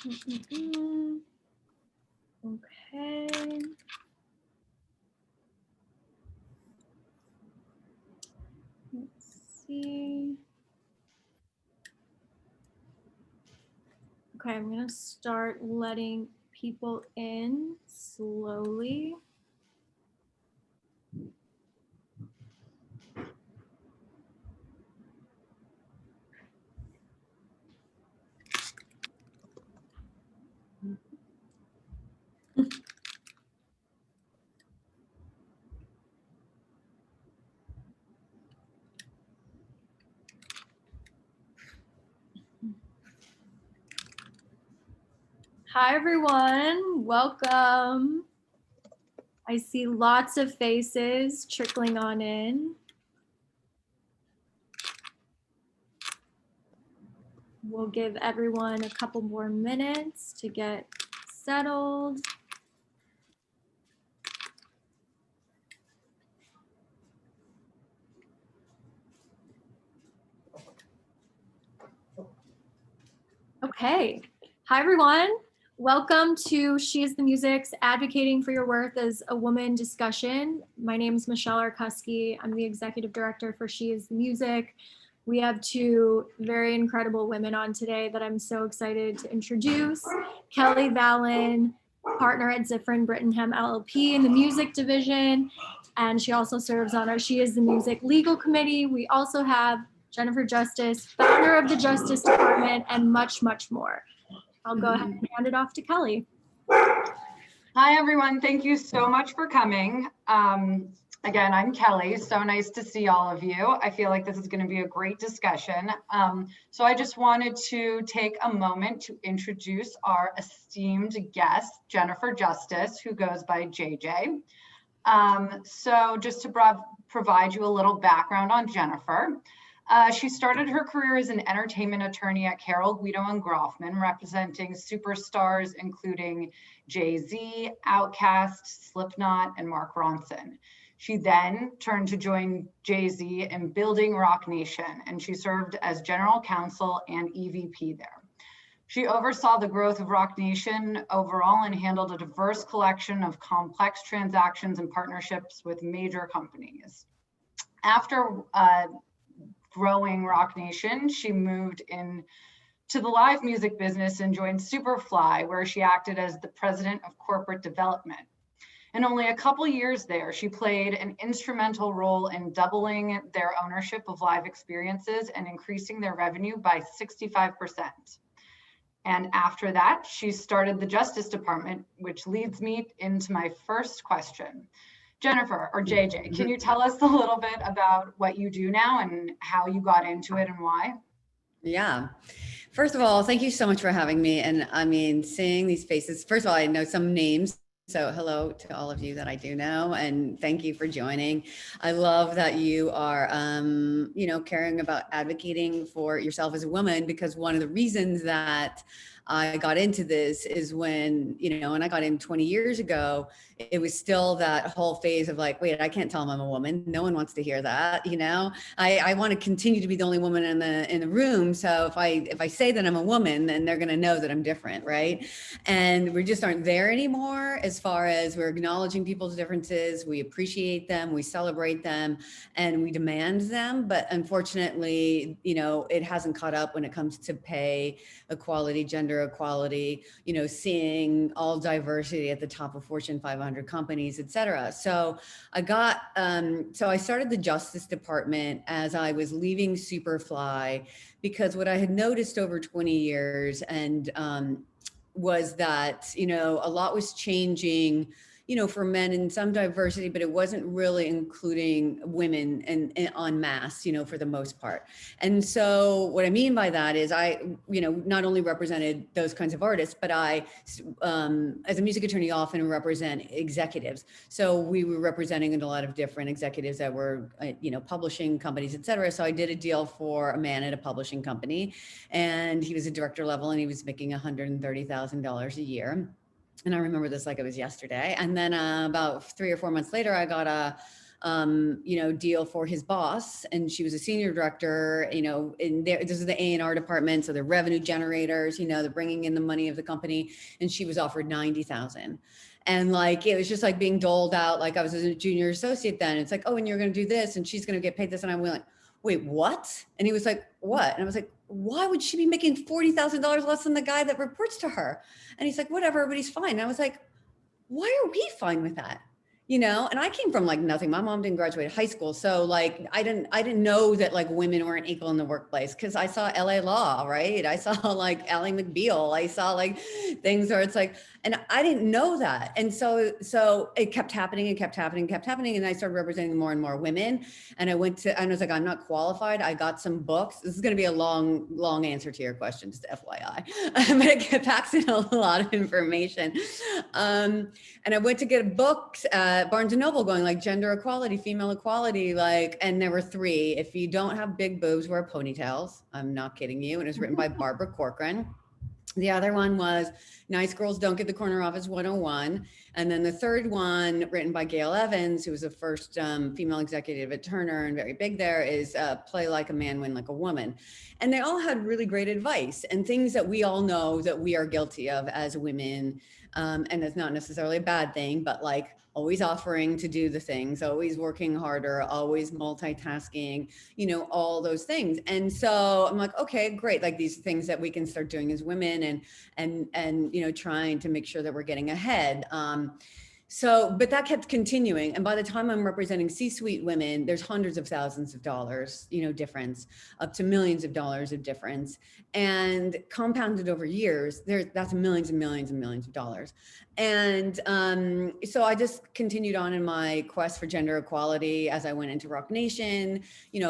Okay. Let's see. Okay, I'm gonna start letting people in slowly. Hi, everyone. Welcome. I see lots of faces trickling on in. We'll give everyone a couple more minutes to get settled. Okay. Hi, everyone. Welcome to She is the Music's Advocating for Your Worth as a Woman discussion. My name is Michelle Arkusky. I'm the executive director for She is the Music. We have two very incredible women on today that I'm so excited to introduce. Kelly Vallon, partner at Ziffrin Brittingham LLP in the music division, and she also serves on our She is the Music legal committee. We also have Jennifer Justice, founder of the Justice Department, and much, much more. I'll go ahead and hand it off to Kelly. Hi, everyone. Thank you so much for coming. Again, I'm Kelly. So nice to see all of you. I feel like this is going to be a great discussion. So I just wanted to take a moment to introduce our esteemed guest, Jennifer Justice, who goes by JJ. So just to provide you a little background on Jennifer. She started her career as an entertainment attorney at Carroll, Guido & Groffman, representing superstars including Jay-Z, Outkast, Slipknot, and Mark Ronson. She then turned to join Jay-Z in building RocNation, and she served as general counsel and EVP there. She oversaw the growth of RocNation overall and handled a diverse collection of complex transactions and partnerships with major companies. After growing RocNation, she moved in to the live music business and joined Superfly, where she acted as the president of corporate development. And only a couple years there, she played an instrumental role in doubling their ownership of live experiences and increasing their revenue by 65%. And after that, she started the Justice Department, which leads me into my first question. Jennifer, or JJ, can you tell us a little bit about what you do now and how you got into it and why? Yeah. First of all, thank you so much for having me. And I mean, seeing these faces, first of all, I know some names. So hello to all of you that I do know, and thank you for joining. I love that you are, caring about advocating for yourself as a woman, because one of the reasons that I got into this is when, when I got in 20 years ago, it was still that whole phase of like, wait, I can't tell them I'm a woman. No one wants to hear that. I want to continue to be the only woman in the room. So if I say that I'm a woman, then they're going to know that I'm different. Right. And we just aren't there anymore. As far as we're acknowledging people's differences, we appreciate them, we celebrate them, and we demand them. But unfortunately, it hasn't caught up when it comes to pay equality, gender equality, seeing all diversity at the top of Fortune 500 companies, et cetera. So I started the Justice Department as I was leaving Superfly, because what I had noticed over 20 years was that, a lot was changing, for men, and some diversity, but it wasn't really including women and en masse, for the most part. And so what I mean by that is I, not only represented those kinds of artists, but I, as a music attorney, often represent executives. So we were representing a lot of different executives that were, publishing companies, et cetera. So I did a deal for a man at a publishing company, and he was a director level, and he was making $130,000 a year. And I remember this like it was yesterday. And then about 3 or 4 months later, I got deal for his boss. And she was a senior director, in there, this is the A&R department. So they're revenue generators, they're bringing in the money of the company. And she was offered 90,000. And like, it was just like being doled out. Like I was a junior associate then. It's like, oh, and you're going to do this and she's going to get paid this. And I'm like, wait, what? And he was like, what? And I was like, why would she be making $40,000 less than the guy that reports to her? And he's like, whatever, everybody's fine. And I was like, why are we fine with that? And I came from like nothing. My mom didn't graduate high school. So like, I didn't know that like women weren't equal in the workplace because I saw LA Law, right? I saw like Ally McBeal. I saw like things where it's like, and I didn't know that. And so it kept happening and kept happening and kept happening. And I started representing more and more women. And I was like, I'm not qualified. I got some books. This is going to be a long answer to your question, just FYI. But it packs in a lot of information. And I went to get books at Barnes & Noble going like gender equality, female equality, and there were 3. If you don't have big boobs, wear ponytails. I'm not kidding you. And it was written by Barbara Corcoran. The other one was Nice Girls Don't Get the Corner Office 101. And then the third one, written by Gail Evans, who was the first female executive at Turner and very big there, is Play Like a Man, Win Like a Woman. And they all had really great advice and things that we all know that we are guilty of as women. And that's not necessarily a bad thing, but like always offering to do the things, always working harder, always multitasking, all those things. And so I'm like, okay, great. Like these things that we can start doing as women and trying to make sure that we're getting ahead. But that kept continuing. And by the time I'm representing C-suite women, there's hundreds of thousands of dollars, difference, up to millions of dollars of difference. And compounded over years, that's millions and millions and millions of dollars. And so I just continued on in my quest for gender equality as I went into RocNation,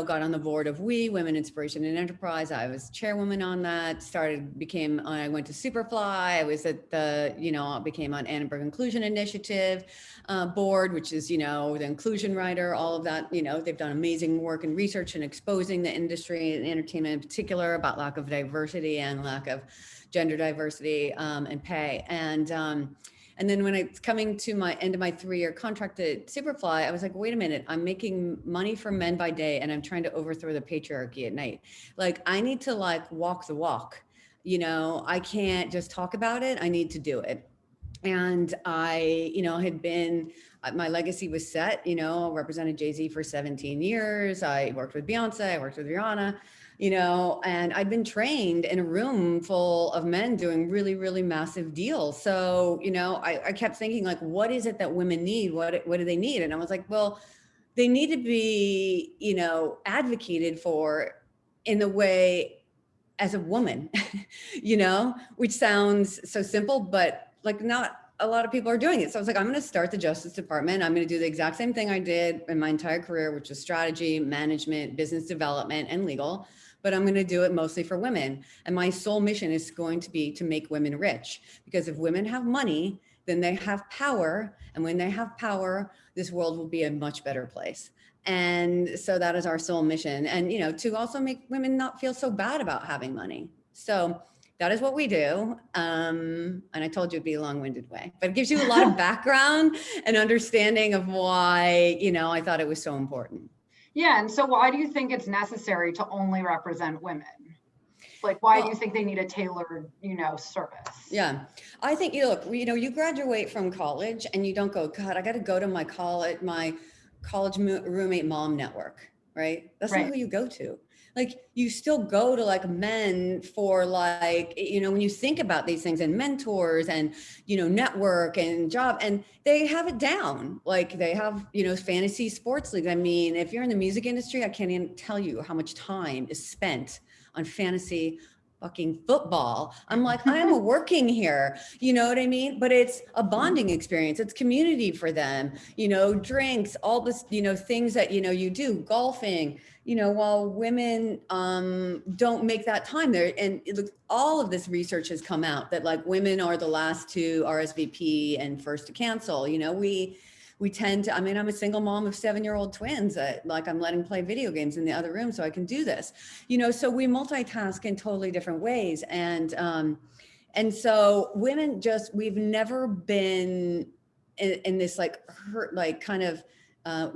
got on the board of WE, Women Inspiration and Enterprise. I was chairwoman on that, I went to Superfly. I was at became on Annenberg Inclusion Initiative board, which is, the inclusion writer, all of that, they've done amazing work in research and exposing the industry and entertainment in particular about lack of diversity and lack of gender diversity and pay. And then when it's coming to my end of my 3-year contract at Superfly, I was like, wait a minute, I'm making money for men by day and I'm trying to overthrow the patriarchy at night. Like I need to walk the walk, I can't just talk about it. I need to do it. And I, my legacy was set, represented Jay-Z for 17 years. I worked with Beyonce, I worked with Rihanna, and I'd been trained in a room full of men doing really, really massive deals. So, I kept thinking like, what is it that women need? What do they need? And I was like, well, they need to be, advocated for in the way as a woman, which sounds so simple, but like not a lot of people are doing it. So I was like, I'm going to start the Justice Department. I'm going to do the exact same thing I did in my entire career, which is strategy, management, business development, and legal. But I'm going to do it mostly for women. And my sole mission is going to be to make women rich. Because if women have money, then they have power. And when they have power, this world will be a much better place. And so that is our sole mission. And, to also make women not feel so bad about having money. So that is what we do. And I told you it'd be a long-winded way, but it gives you a lot of background and understanding of why, I thought it was so important. Yeah. And so why do you think it's necessary to only represent women? Like, why do you think they need a tailored, service? Yeah, I think, you graduate from college and you don't go, God, I got to go to my college roommate mom network, right? That's not who you go to. Like you still go to like men for like, when you think about these things and mentors and, network and job, and they have it down. Like they have, fantasy sports leagues. I mean, if you're in the music industry, I can't even tell you how much time is spent on fantasy fucking football. I'm like, I am working here, you know what I mean? But it's a bonding experience. It's community for them, drinks, all this, things that, you do, golfing, while women don't make that time there. And all of this research has come out that like women are the last to RSVP and first to cancel. We tend to, I'm a single mom of 7-year-old twins. I'm letting play video games in the other room so I can do this, so we multitask in totally different ways. And so women we've never been in this kind of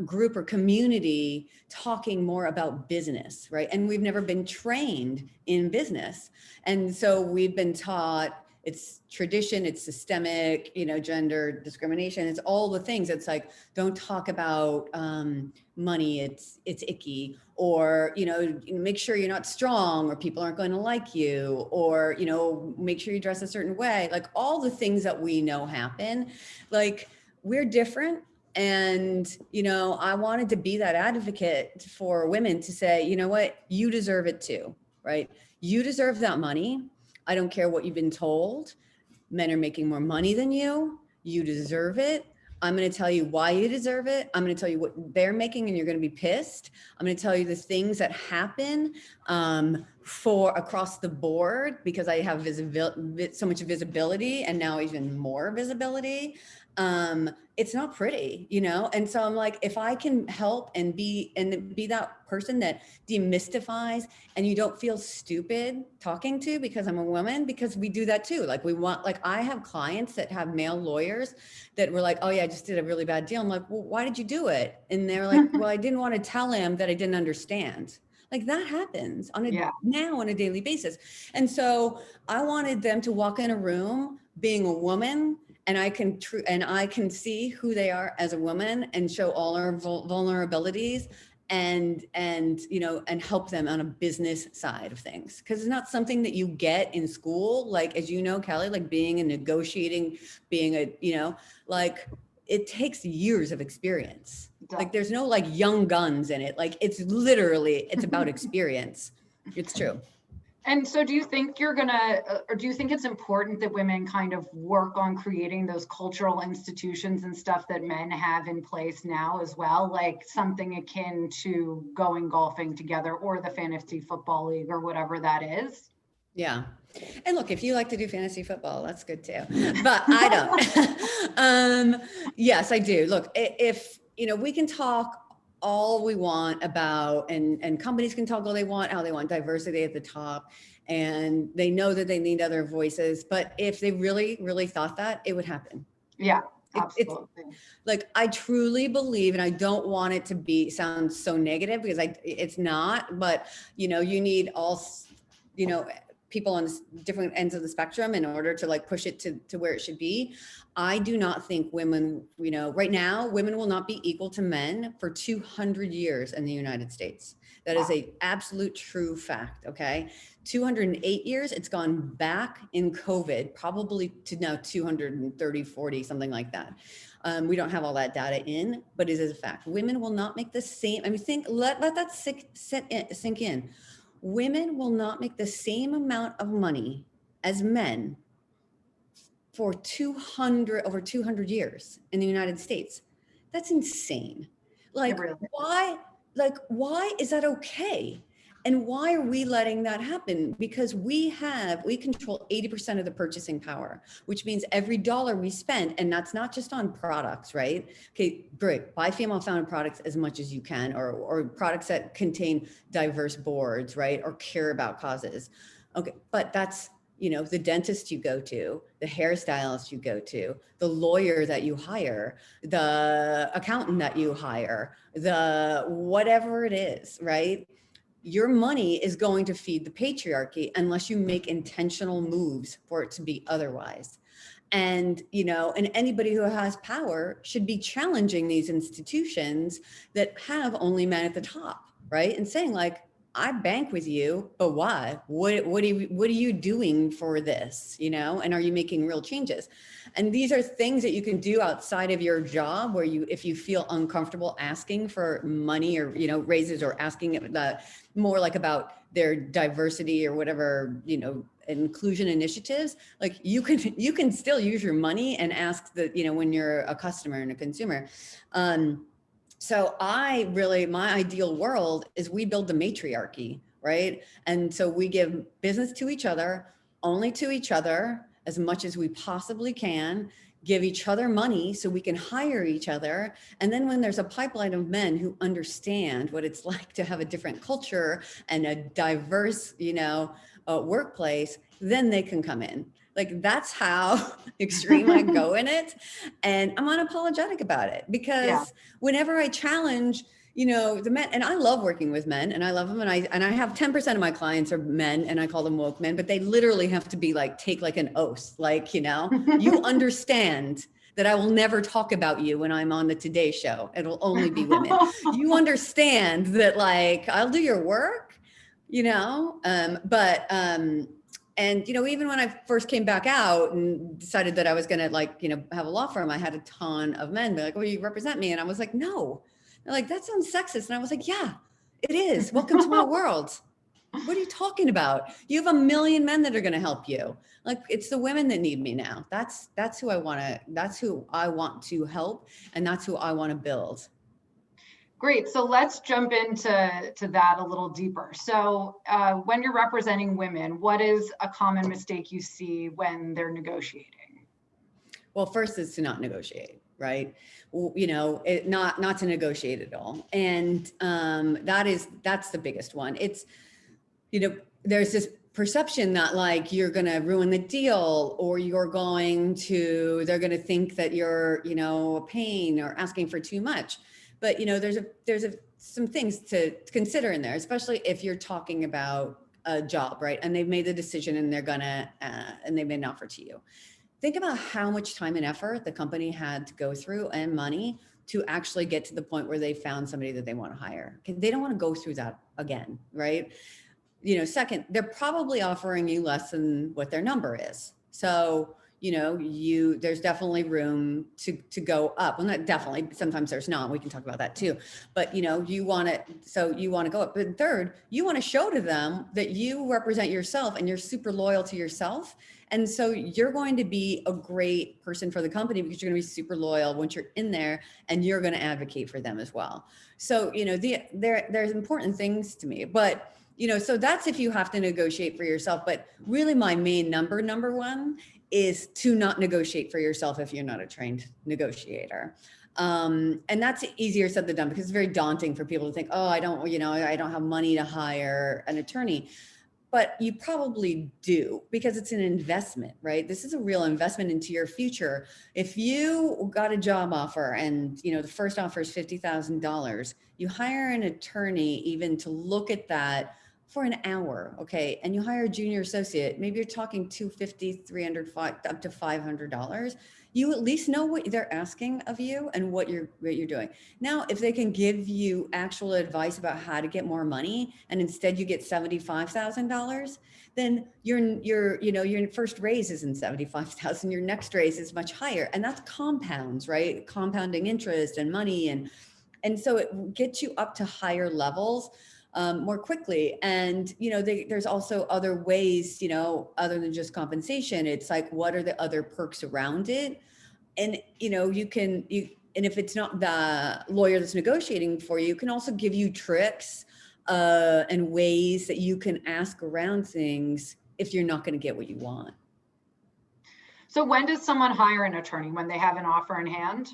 group or community talking more about business, right? And we've never been trained in business. And so we've been taught it's tradition, it's systemic, gender discrimination, it's all the things. It's like, don't talk about money, it's icky, or, make sure you're not strong or people aren't going to like you, or, make sure you dress a certain way, like all the things that we know happen. Like, we're different. And, I wanted to be that advocate for women to say, you know what, you deserve it too, right? You deserve that money. I don't care what you've been told. Men are making more money than you. You deserve it. I'm going to tell you why you deserve it. I'm going to tell you what they're making and you're going to be pissed. I'm going to tell you the things that happen for across the board, because I have so much visibility and now even more visibility. It's not pretty, And so I'm like, if I can help and be that person that demystifies and you don't feel stupid talking to, because I'm a woman, because we do that too. Like I have clients that have male lawyers that were like, oh yeah, I just did a really bad deal. I'm like, well, why did you do it? And they're like, well, I didn't want to tell him that I didn't understand. Like that happens now on a daily basis. And so I wanted them to walk in a room being a woman, and I can see who they are as a woman and show all our vulnerabilities and help them on a business side of things. Because it's not something that you get in school. Like, as you know, Kelly, like being and negotiating, being it takes years of experience. Like there's no like young guns in it. Like it's about experience. It's true. And so do you think or do you think it's important that women kind of work on creating those cultural institutions and stuff that men have in place now as well? Like something akin to going golfing together or the fantasy football league or whatever that is? Yeah. And look, if you like to do fantasy football, that's good too. But I don't. Yes, I do. Look, if, we can talk all we want about, and companies can talk all they want, how they want diversity at the top, and they know that they need other voices. But if they really, really thought that, it would happen. Yeah, absolutely. Like, I truly believe, and I don't want it to sound so negative, because it's not, but you need all, people on different ends of the spectrum in order to like push it to where it should be. I do not think women, right now, women will not be equal to men for 200 years in the United States. That is a absolute true fact. Okay. 208 years. It's gone back in COVID, probably to now 230, 40, something like that. We don't have all that data in, but it is a fact. Women will not make the same. Let that sink in. Women will not make the same amount of money as men for over 200 years in the United States. That's insane. Like, why is that okay? And why are we letting that happen? Because we control 80% of the purchasing power, which means every dollar we spend, and that's not just on products, right? Okay, great. Buy female founded products as much as you can, or products that contain diverse boards, right? Or care about causes. Okay, but that's, the dentist you go to, the hairstylist you go to, the lawyer that you hire, the accountant that you hire, the whatever it is, right? Your money is going to feed the patriarchy unless you make intentional moves for it to be otherwise. And, and anybody who has power should be challenging these institutions that have only men at the top, right? And saying like, I bank with you, but why? What are you doing for this? And are you making real changes? And these are things that you can do outside of your job, where if you feel uncomfortable asking for money or, raises, or asking more like about their diversity or whatever, inclusion initiatives, like you can still use your money and ask when you're a customer and a consumer. So my ideal world is we build the matriarchy, right? And so we give business to each other, only to each other, as much as we possibly can, give each other money so we can hire each other. And then when there's a pipeline of men who understand what it's like to have a different culture and a diverse, workplace, then they can come in. Like that's how extreme I go in it. And I'm unapologetic about it because whenever I challenge, the men, and I love working with men and I love them. And I have 10% of my clients are men and I call them woke men, but they literally have to be like, take like an oath, like, you understand that I will never talk about you when I'm on the Today Show. It'll only be women. You understand that like, I'll do your work, and, even when I first came back out and decided that I was going to have a law firm, I had a ton of men be like, well, you represent me. And I was like, no. They're like, that sounds sexist. And I was like, yeah, it is. Welcome to my world. What are you talking about? You have a million men that are going to help you. Like, it's the women that need me now. That's who I want to help. And that's who I want to build. Great. So let's jump into that a little deeper. So when you're representing women, what is a common mistake you see when they're negotiating? Well, first is to not negotiate, right? Not to negotiate at all. And that's the biggest one. It's, there's this perception that like you're going to ruin the deal or they're going to think that you're, a pain or asking for too much. But, there's some things to consider in there, especially if you're talking about a job, right? And they've made the decision and they're and they've made an offer to you. Think about how much time and effort the company had to go through and money to actually get to the point where they found somebody that they want to hire. They don't want to go through that again, right? Second, they're probably offering you less than what their number is. So, there's definitely room to go up. Well, not definitely, sometimes there's not, we can talk about that too. But, you want to go up. But third, you want to show to them that you represent yourself and you're super loyal to yourself. And so you're going to be a great person for the company because you're going to be super loyal once you're in there and you're going to advocate for them as well. So, there's important things to me, but so that's if you have to negotiate for yourself. But really my main number one is to not negotiate for yourself if you're not a trained negotiator. And that's easier said than done because it's very daunting for people to think, oh, I don't have money to hire an attorney. But you probably do because it's an investment, right? This is a real investment into your future. If you got a job offer and, the first offer is $50,000, you hire an attorney even to look at that for an hour, okay? And you hire a junior associate, maybe you're talking $250, $300, up to $500. You at least know what they're asking of you and what you're doing. Now, if they can give you actual advice about how to get more money and instead you get $75,000, then your first raise isn't $75,000, your next raise is much higher. And that's compounds, right? Compounding interest and money. And so it gets you up to higher levels more quickly. And, there's also other ways, other than just compensation. It's like, what are the other perks around it? And, and if it's not the lawyer that's negotiating for you, can also give you tricks and ways that you can ask around things if you're not going to get what you want. So when does someone hire an attorney? When they have an offer in hand?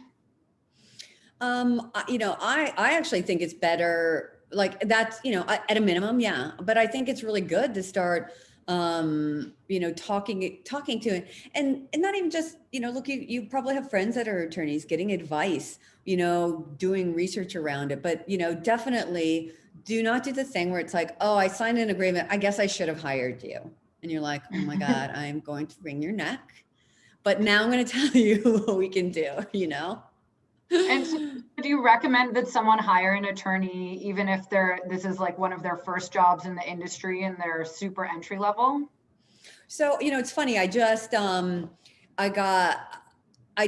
I actually think it's better like that's, at a minimum. Yeah. But I think it's really good to start, talking to it and not even just, look, you probably have friends that are attorneys getting advice, doing research around it, but, definitely do not do the thing where it's like, oh, I signed an agreement. I guess I should have hired you. And you're like, oh my God, I'm going to wring your neck. But now I'm going to tell you what we can do, And so do you recommend that someone hire an attorney, even if this is like one of their first jobs in the industry and they're super entry level? So, it's funny. I just, I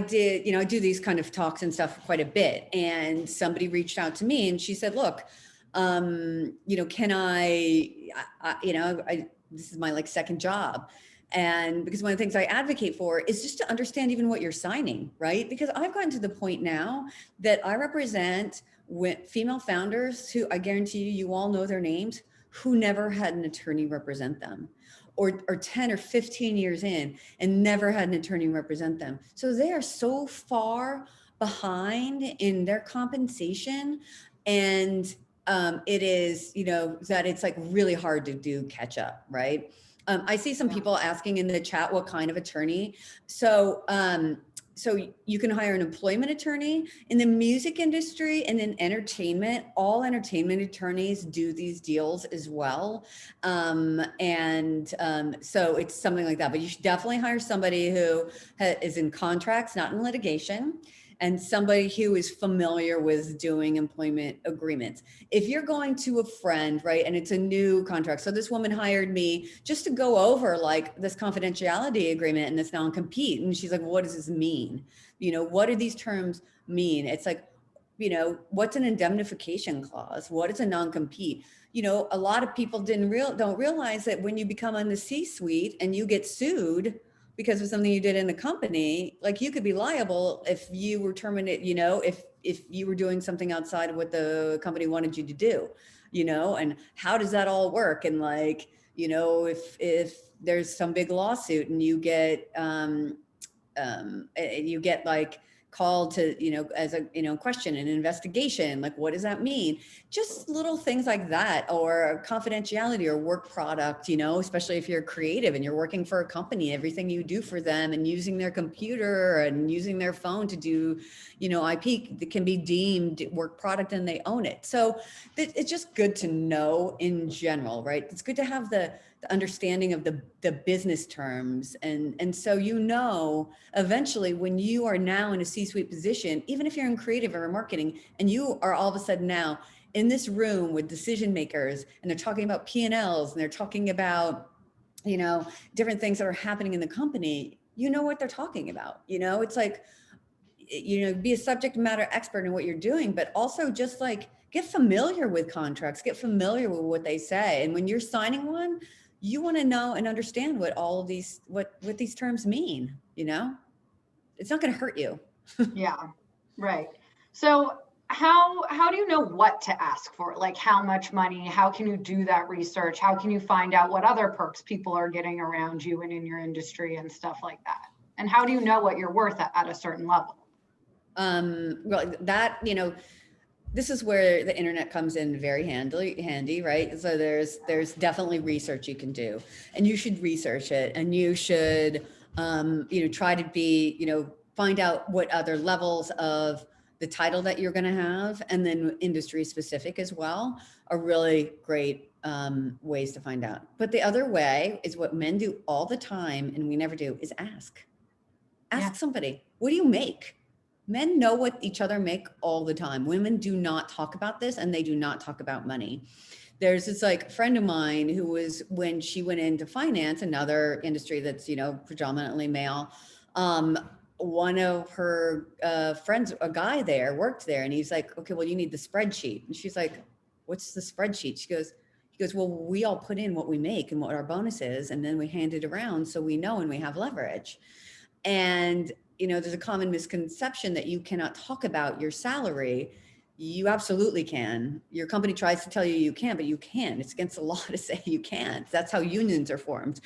do these kind of talks and stuff quite a bit. And somebody reached out to me and she said, look, can this is my like second job. And because one of the things I advocate for is just to understand even what you're signing, right? Because I've gotten to the point now that I represent female founders who I guarantee you all know their names, who never had an attorney represent them, or 10 or 15 years in and never had an attorney represent them. So they are so far behind in their compensation. And it is, that it's like really hard to do catch up, right? I see some Yeah. people asking in the chat what kind of attorney. So, so you can hire an employment attorney in the music industry and in entertainment. All entertainment attorneys do these deals as well. So it's something like that, but you should definitely hire somebody who is in contracts, not in litigation, and somebody who is familiar with doing employment agreements. If you're going to a friend, right, and it's a new contract. So this woman hired me just to go over like this confidentiality agreement and this non-compete. And she's like, well, what does this mean? You know, what do these terms mean? It's like, you know, what's an indemnification clause? What is a non-compete? You know, a lot of people don't realize that when you become in the C-suite and you get sued because of something you did in the company, like you could be liable if you were terminated, you know, if you were doing something outside of what the company wanted you to do, you know, and how does that all work? And like, you know, if there's some big lawsuit and you get like called to, you know, as a, you know, question, an investigation, like, what does that mean? Just little things like that, or confidentiality or work product, you know, especially if you're creative and you're working for a company, everything you do for them and using their computer and using their phone to do, you know, IP that can be deemed work product and they own it. So it's just good to know in general, right? It's good to have the understanding of the business terms. And so, you know, eventually when you are now in a C-suite position, even if you're in creative or marketing, and you are all of a sudden now in this room with decision makers, and they're talking about P&Ls and they're talking about, you know, different things that are happening in the company, you know what they're talking about. You know, it's like, you know, be a subject matter expert in what you're doing, but also just like get familiar with contracts, get familiar with what they say. And when you're signing one, you want to know and understand what all of these, what these terms mean, you know, it's not going to hurt you. Yeah, right. So how do you know what to ask for? Like how much money? How can you do that research? How can you find out what other perks people are getting around you and in your industry and stuff like that? And how do you know what you're worth at a certain level? Well, that, you know, this is where the internet comes in very handy, right? So there's definitely research you can do, and you should research it, and you should, you know, try to be, you know, find out what other levels of the title that you're going to have, and then industry specific as well, are really great ways to find out. But the other way is what men do all the time, and we never do, is ask somebody, what do you make? Men know what each other make all the time. Women do not talk about this, and they do not talk about money. There's this like friend of mine who was, when she went into finance, another industry that's, you know, predominantly male, one of her friends, a guy there, worked there, and he's like, okay, well, you need the spreadsheet. And she's like, what's the spreadsheet? He goes, well, we all put in what we make and what our bonus is, and then we hand it around so we know and we have leverage. And, you know, there's a common misconception that you cannot talk about your salary. You absolutely can. Your company tries to tell you you can, but you can't. It's against the law to say you can't. That's how unions are formed.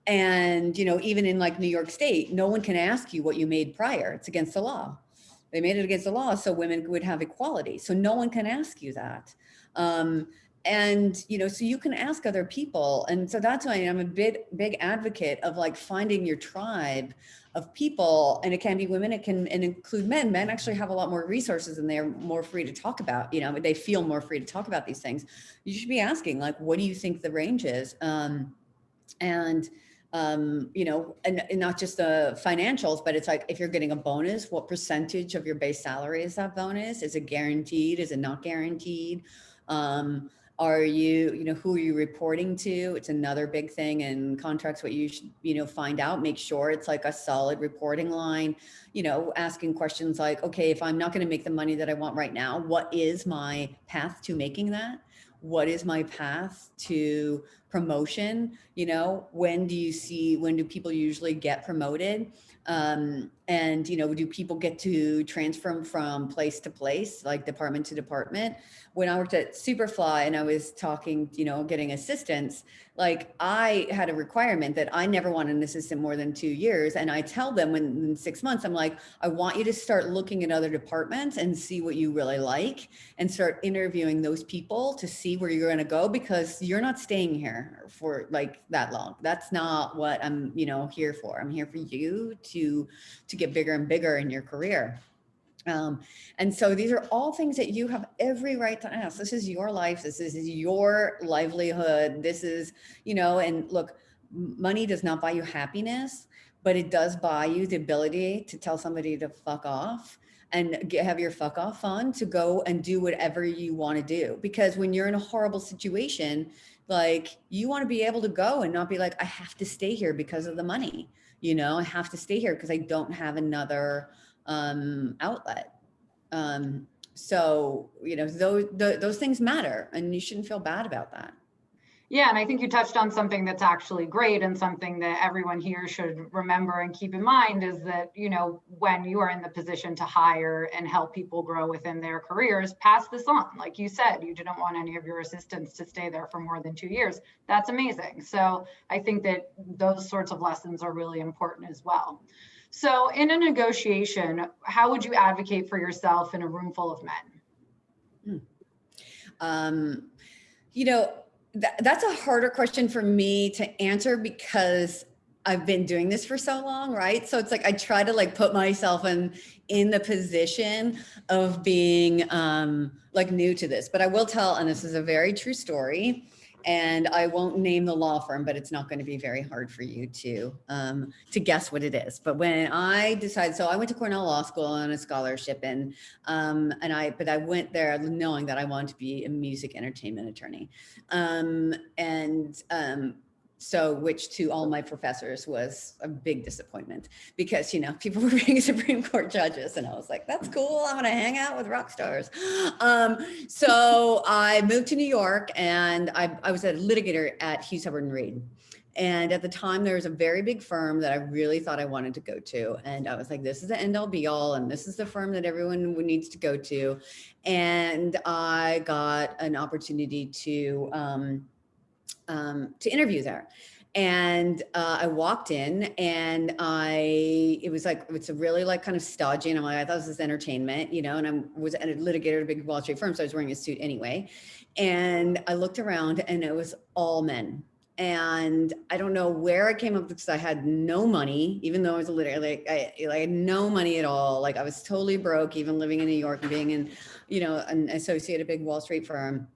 And, you know, even in like New York State, no one can ask you what you made prior. It's against the law. They made it against the law so women would have equality. So no one can ask you that. And, you know, so you can ask other people. And so that's why I'm a big advocate of like finding your tribe of people. And it can be women, it can include men. Men actually have a lot more resources and they're more free to talk about, you know, they feel more free to talk about these things. You should be asking, like, what do you think the range is? You know, and not just the financials, but it's like, if you're getting a bonus, what percentage of your base salary is that bonus? Is it guaranteed? Is it not guaranteed? Are you, you know, who are you reporting to? It's another big thing in contracts, what you should, you know, find out, make sure it's like a solid reporting line, you know, asking questions like, okay, if I'm not going to make the money that I want right now, what is my path to making that? What is my path to promotion? You know, when do people usually get promoted? And, you know, do people get to transfer from place to place, like department to department? When I worked at Superfly and I was talking, you know, getting assistants, like I had a requirement that I never wanted an assistant more than 2 years. And I tell them in 6 months, I'm like, I want you to start looking at other departments and see what you really like and start interviewing those people to see where you're going to go, because you're not staying here. here for like that long. That's not what I'm, here for. I'm here for you to get bigger and bigger in your career. And so these are all things that you have every right to ask. This is your life. This is your livelihood. This is, and look, money does not buy you happiness, but it does buy you the ability to tell somebody to fuck off and have your fuck off fun to go and do whatever you want to do. Because when you're in a horrible situation, like you want to be able to go and not be like, I have to stay here because of the money. I have to stay here because I don't have another outlet. So, those things matter and you shouldn't feel bad about that. Yeah, and I think you touched on something that's actually great and something that everyone here should remember and keep in mind is that, when you are in the position to hire and help people grow within their careers, pass this on. Like you said, you didn't want any of your assistants to stay there for more than 2 years. That's amazing. So I think that those sorts of lessons are really important as well. So in a negotiation, how would you advocate for yourself in a room full of men? That's a harder question for me to answer because I've been doing this for so long, right? So it's like I try to like put myself in the position of being like new to this. But I will tell, and this is a very true story, and I won't name the law firm, but it's not going to be very hard for you to guess what it is. But when I decided, so I went to Cornell Law School on a scholarship, but I went there knowing that I wanted to be a music entertainment attorney, so which to all my professors was a big disappointment because, people were being Supreme Court judges and I was like, that's cool. I'm going to hang out with rock stars. So I moved to New York and I was a litigator at Hughes, Hubbard & Reed. And at the time there was a very big firm that I really thought I wanted to go to. And I was like, this is the end all be all. And this is the firm that everyone needs to go to. And I got an opportunity to interview there. And I walked in and it's a really like kind of stodgy. And I'm like, I thought this was entertainment, and I was a litigator at a big Wall Street firm. So I was wearing a suit anyway. And I looked around and it was all men. And I don't know where I came up because I had no money, even though I was a litigator, I had no money at all. Like I was totally broke, even living in New York and being in, an associate at a big Wall Street firm.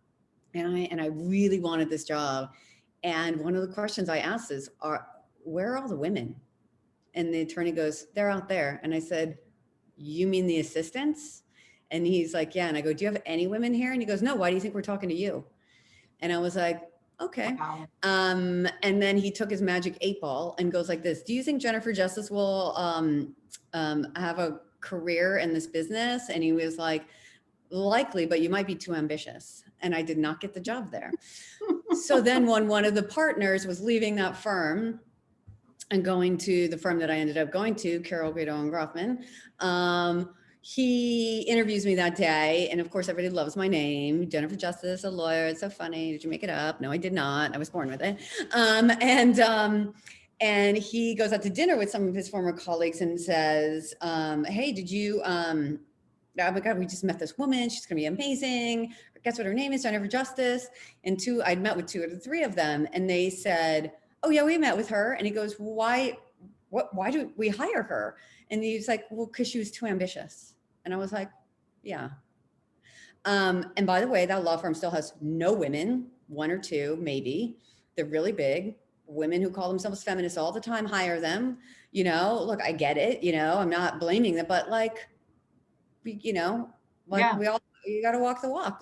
And I really wanted this job. And one of the questions I asked is, where are all the women? And the attorney goes, they're out there. And I said, you mean the assistants? And he's like, yeah. And I go, do you have any women here? And he goes, no, why do you think we're talking to you? And I was like, okay. Wow. And then he took his magic 8-ball and goes like this, do you think Jennifer Justice will have a career in this business? And he was like, likely, but you might be too ambitious. And I did not get the job there. So then when one of the partners was leaving that firm and going to the firm that I ended up going to, Carol Guido and Groffman, he interviews me that day. And of course, everybody loves my name, Jennifer Justice, a lawyer. It's so funny. Did you make it up? No, I did not. I was born with it. And he goes out to dinner with some of his former colleagues and says, hey, did you, oh my God, we just met this woman. She's going to be amazing. Guess what her name is? Jennifer Justice. And I'd met with 2 or 3 of them. And they said, oh yeah, we met with her. And he goes, why do we hire her? And he's like, well, because she was too ambitious. And I was like, yeah. And by the way, that law firm still has no women, 1 or 2, maybe. They're really big. Women who call themselves feminists all the time hire them. Look, I get it. I'm not blaming them, but we all, you got to walk the walk,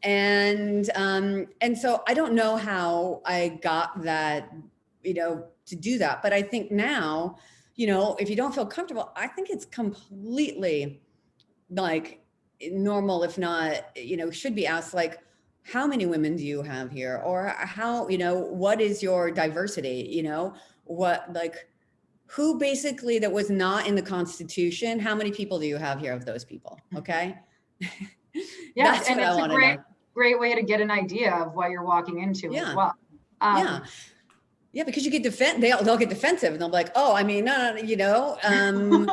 and so I don't know how I got that, to do that. But I think now, if you don't feel comfortable, I think it's completely normal, if not, should be asked, how many women do you have here? Or how, what is your diversity? Who basically that was not in the Constitution, how many people do you have here of those people? Okay. Yeah, that's and what it's I want a to know. great way to get an idea of what you're walking into as well. Yeah, because you get they'll get defensive and they'll be like, oh, I mean, no, and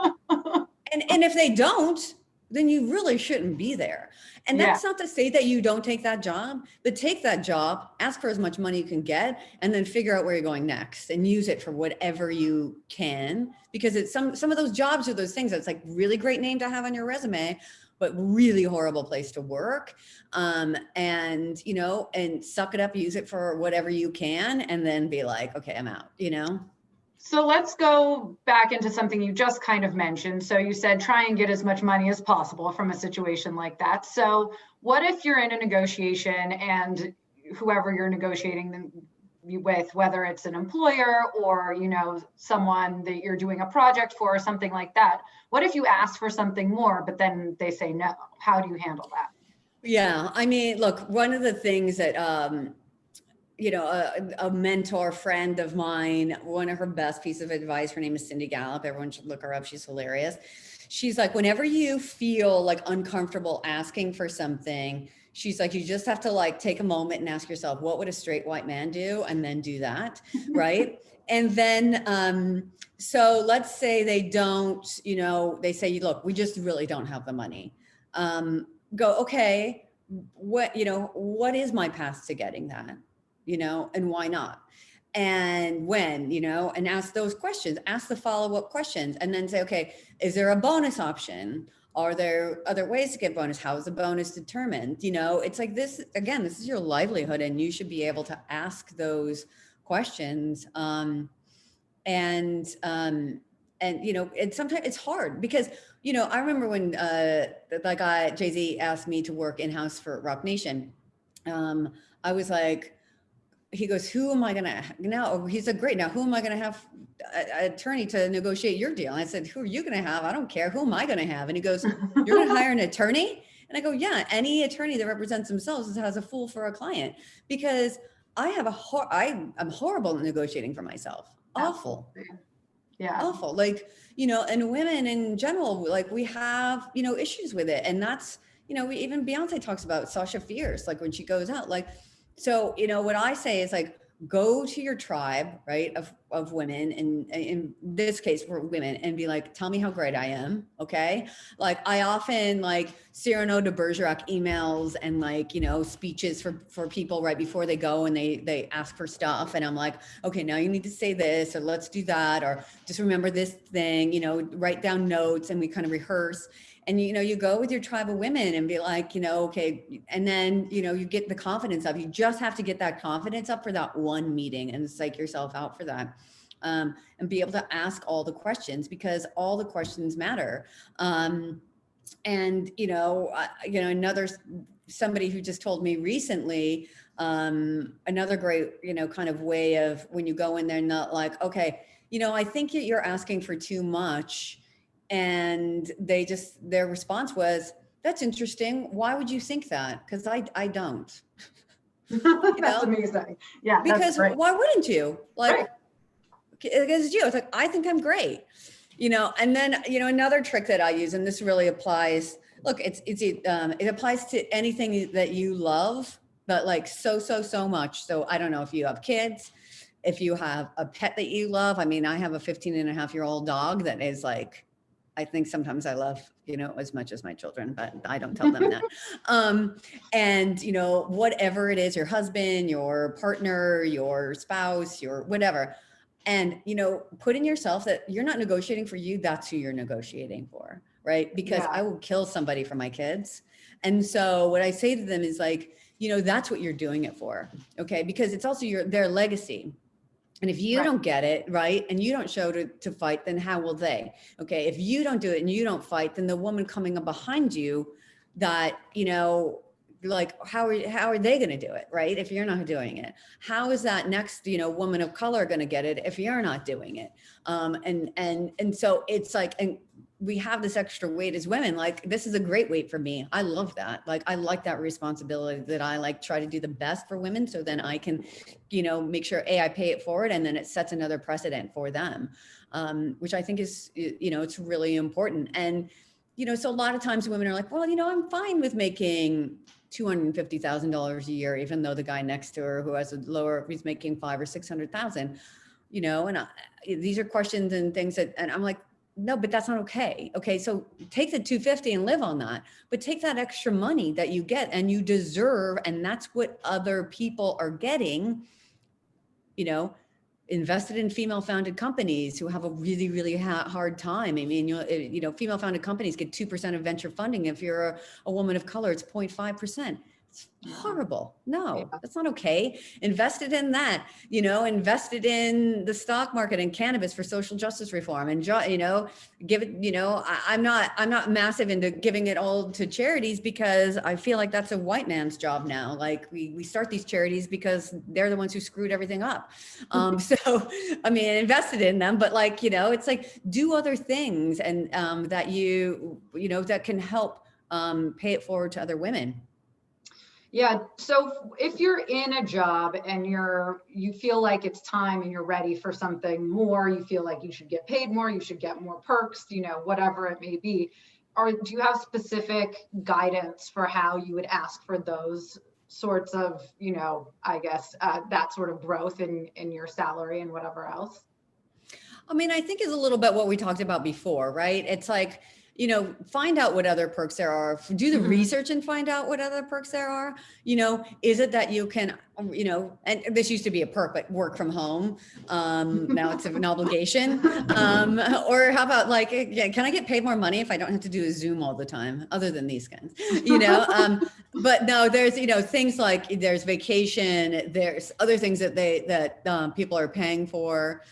if they don't, then you really shouldn't be there. And that's not to say that you don't take that job, but take that job, ask for as much money you can get, and then figure out where you're going next and use it for whatever you can. Because it's some of those jobs are those things that's like really great name to have on your resume, but really horrible place to work. And, you know, and suck it up, use it for whatever you can, and then be like, okay, I'm out, you know? So let's go back into something you just kind of mentioned. So you said try and get as much money as possible from a situation like that. So what if you're in a negotiation and whoever you're negotiating with, whether it's an employer or, you know, someone that you're doing a project for or something like that, what if you ask for something more, but then they say no? How do you handle that? Yeah, I mean, look, one of the things that, you know, a mentor friend of mine, one of her best pieces of advice, her name is Cindy Gallup. Everyone should look her up. She's hilarious. She's like, whenever you feel like uncomfortable asking for something, she's like, you just have to like take a moment and ask yourself, what would a straight white man do? And then do that, right? And then, so let's say they don't, you know, they say, look, we just really don't have the money. Go, okay, what, you know, what is my path to getting that? You know, and why not? And when, you know, and ask those questions, ask the follow-up questions, and then say, okay, is there a bonus option? Are there other ways to get bonus? How is the bonus determined? You know, it's like this, again, this is your livelihood and you should be able to ask those questions. And you know, and sometimes it's hard because, you know, I remember when like Jay-Z asked me to work in-house for RocNation. I was like, he goes, who am I going to now? He said, great. Now, who am I going to have an attorney to negotiate your deal? And I said, who are you going to have? I don't care. Who am I going to have? And he goes, you're going to hire an attorney? And I go, yeah, any attorney that represents themselves has a fool for a client, because I have I'm horrible at negotiating for myself. Awful. Yeah. Awful. Like, you know, and women in general, like we have, you know, issues with it. And that's, you know, even Beyonce talks about Sasha Fierce, like when she goes out, like, so, you know, what I say is like, go to your tribe, right, of women, and in this case for women, and be like, tell me how great I am, okay? Like I often like Cyrano de Bergerac emails and like, you know, speeches for people right before they go and they ask for stuff, and I'm like, okay, now you need to say this, or let's do that, or just remember this thing, you know, write down notes, and we kind of rehearse. And, you know, you go with your tribe of women and be like, you know, okay. And then, you know, you get the confidence up. You just have to get that confidence up for that one meeting and psych yourself out for that. And be able to ask all the questions, because all the questions matter. And, you know, somebody who just told me recently, another great, you know, kind of way of when you go in there, not like, okay, you know, I think you're asking for too much. And their response was, that's interesting. Why would you think that? Because I don't. That's amazing. Yeah. Because why wouldn't you? Like, because you, it's like, I think I'm great. You know, and then, you know, another trick that I use, and this really applies, look, it applies to anything that you love, but like so much. So I don't know if you have kids, if you have a pet that you love. I mean, I have a 15-and-a-half-year-old dog that is like, I think sometimes I love, you know, as much as my children, but I don't tell them that. And, you know, whatever it is, your husband, your partner, your spouse, your whatever. And, you know, put in yourself that you're not negotiating for you. That's who you're negotiating for, right? Because I will kill somebody for my kids. And so what I say to them is like, you know, that's what you're doing it for. Okay. Because it's also their legacy. And if you don't get it, right, and you don't show to fight, then how will they? Okay, if you don't do it and you don't fight, then the woman coming up behind you that, you know, like, how are they going to do it, right? If you're not doing it, how is that next, you know, woman of color going to get it if you're not doing it? And so it's like, and we have this extra weight as women. Like, this is a great weight for me. I love that. Like, I like that responsibility that I like try to do the best for women. So then I can, you know, make sure I pay it forward, and then it sets another precedent for them, which I think is, you know, it's really important. And, you know, so a lot of times women are like, well, you know, I'm fine with making $250,000 a year, even though the guy next to her who has a lower, he's making $500,000 or $600,000, you know, and these are questions and things that, and I'm like, no, but that's not okay. Okay. So take the 250 and live on that, but take that extra money that you get and you deserve. And that's what other people are getting, you know, invested in female founded companies who have a really, really hard time. I mean, you know, female founded companies get 2% of venture funding. If you're a woman of color, it's 0.5%. It's horrible. No, that's not okay. Invested in that, you know, invested in the stock market and cannabis for social justice reform, and, you know, give it, you know, I'm not massive into giving it all to charities because I feel like that's a white man's job now. Like we start these charities because they're the ones who screwed everything up. So, I mean, invested in them, but like, you know, it's like do other things and that you know, that can help pay it forward to other women. Yeah. So if you're in a job and you feel like it's time and you're ready for something more, you feel like you should get paid more, you should get more perks, you know, whatever it may be, or do you have specific guidance for how you would ask for those sorts of, you know, I guess that sort of growth in your salary and whatever else? I mean, I think it's a little bit what we talked about before, right? It's like, you know, find out what other perks there are, do the research and find out what other perks there are. You know, is it that you can, you know, and this used to be a perk, but work from home. Now it's an obligation. Or how about like, can I get paid more money if I don't have to do a Zoom all the time, other than these kinds, you know? But no, there's, you know, things like there's vacation, there's other things that people are paying for.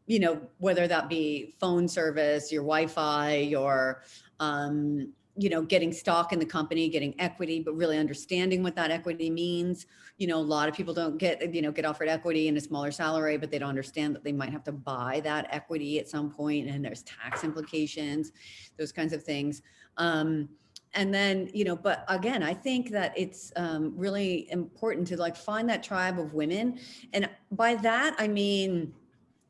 You know, whether that be phone service, your Wi-Fi, your, you know, getting stock in the company, getting equity, but really understanding what that equity means. You know, a lot of people don't get, you know, get offered equity in a smaller salary, but they don't understand that they might have to buy that equity at some point, and there's tax implications, those kinds of things. And then, you know, but again, I think that it's really important to like find that tribe of women. And by that, I mean,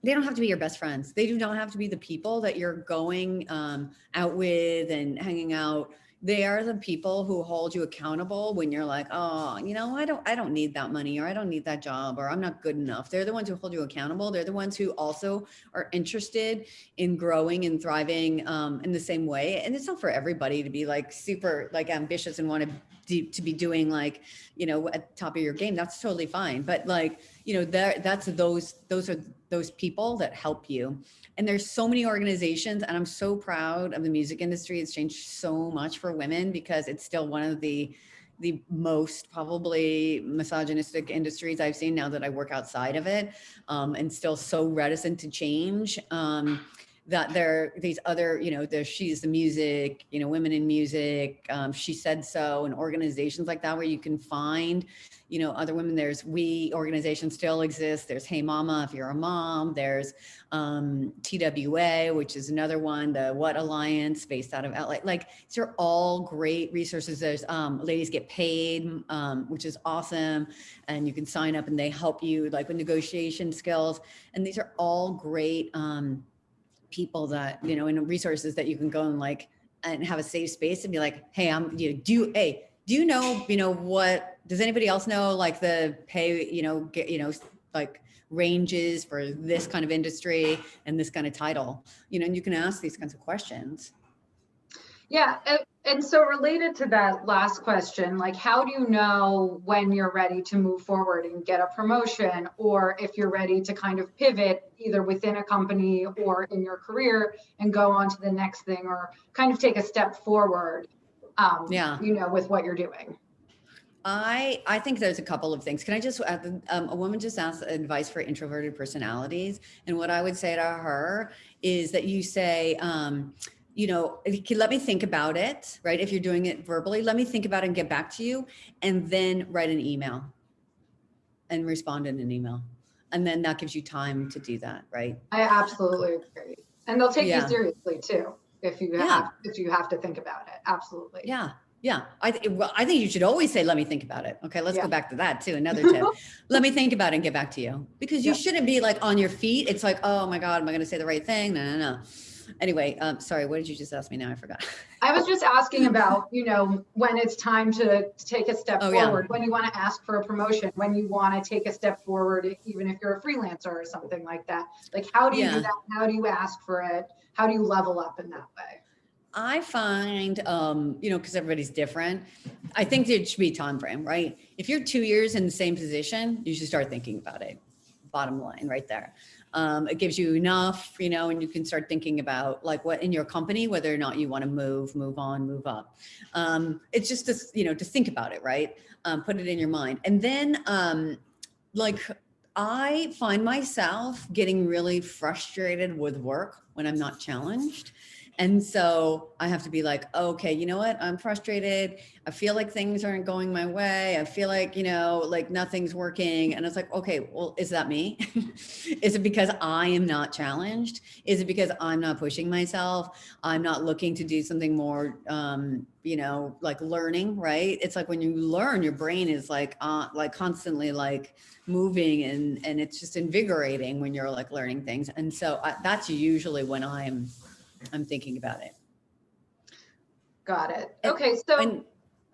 they don't have to be your best friends. They do not have to be the people that you're going out with and hanging out. They are the people who hold you accountable when you're like, oh, you know, I don't need that money, or I don't need that job, or I'm not good enough. They're the ones who hold you accountable. They're the ones who also are interested in growing and thriving in the same way. And it's not for everybody to be like super like ambitious and want to be doing like, you know, at the top of your game. That's totally fine. But like, you know, those are those people that help you. And there's so many organizations, and I'm so proud of the music industry. It's changed so much for women because it's still one of the most probably misogynistic industries I've seen now that I work outside of it, and still so reticent to change. That there are these other, you know, there's She's the Music, you know, Women in Music, She Said So, and organizations like that where you can find, you know, other women. There's We organizations still exist. There's Hey Mama if you're a mom. There's TWA, which is another one, the What Alliance based out of LA. Like these are all great resources. There's Ladies Get Paid, which is awesome. And you can sign up and they help you like with negotiation skills. And these are all great people that, you know, and resources that you can go and like, and have a safe space and be like, hey, do you know, what, does anybody else know like the pay, you know, get, you know, like ranges for this kind of industry and this kind of title, you know, and you can ask these kinds of questions. Yeah. And so related to that last question, like, how do you know when you're ready to move forward and get a promotion, or if you're ready to kind of pivot either within a company or in your career and go on to the next thing, or kind of take a step forward, you know, with what you're doing? I think there's a couple of things. Can I just, a woman just asked advice for introverted personalities. And what I would say to her is that you say, you know, let me think about it, right? If you're doing it verbally, let me think about it and get back to you, and then write an email and respond in an email. And then that gives you time to do that, right? I absolutely agree. And they'll take you seriously too, if you have to think about it. Absolutely. Yeah. Yeah. I think you should always say, let me think about it. Okay. Let's go back to that too. Another tip. Let me think about it and get back to you, because you shouldn't be like on your feet. It's like, oh my God, am I going to say the right thing? No. Anyway, sorry, what did you just ask me now? I forgot. I was just asking about, you know, when it's time to take a step forward, when you want to ask for a promotion, when you want to take a step forward, even if you're a freelancer or something like that. Like, how do you do that? How do you ask for it? how do you level up in that way? I find, because everybody's different, I think there should be a time frame, right? If you're 2 years in the same position, you should start thinking about it. Bottom line right there. It gives you enough, and you can start thinking about like what in your company, whether or not you want to move on, move up. It's just to think about it, right? Put it in your mind. And then I find myself getting really frustrated with work when I'm not challenged. And so I have to be like, okay, you know what? I'm frustrated. I feel like things aren't going my way. I feel like, like nothing's working. And it's like, okay, well, is that me? Is it because I am not challenged? Is it because I'm not pushing myself? I'm not looking to do something more, like learning, right? It's like when you learn, your brain is like constantly like moving and it's just invigorating when you're like learning things. And so that's usually when I'm thinking about it. Got it. Okay. So and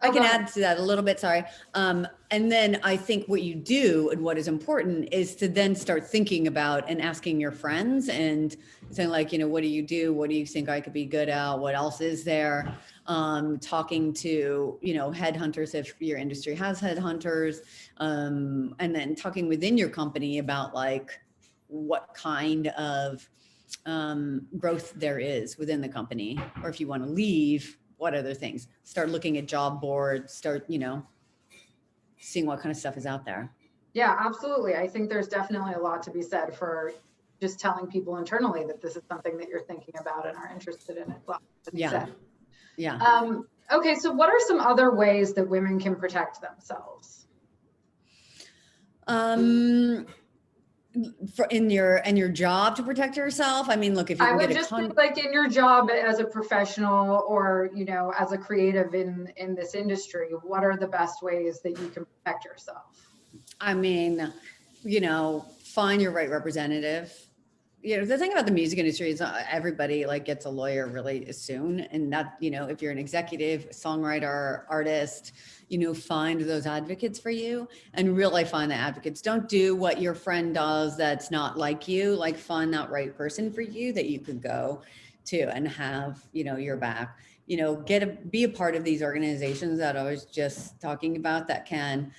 I can add to that a little bit, sorry. And then I think what you do and what is important is to then start thinking about and asking your friends and saying like, what do you do? What do you think I could be good at? What else is there? Talking to, headhunters if your industry has headhunters, and then talking within your company about like what kind of growth there is within the company, or if you want to leave, what other things. Start looking at job boards, start, seeing what kind of stuff is out there. Yeah, absolutely. I think there's definitely a lot to be said for just telling people internally that this is something that you're thinking about and are interested in as well. Yeah. Okay, so what are some other ways that women can protect themselves? In your job to protect yourself? I mean, look, if you can get think like in your job as a professional or, as a creative in this industry, what are the best ways that you can protect yourself? I mean, find your right representative. The thing about the music industry is everybody like gets a lawyer really soon. And that, if you're an executive, songwriter, artist, find those advocates for you and really find the advocates. Don't do what your friend does that's not like you, like find that right person for you that you could go to and have, your back. Be a part of these organizations that I was just talking about that can,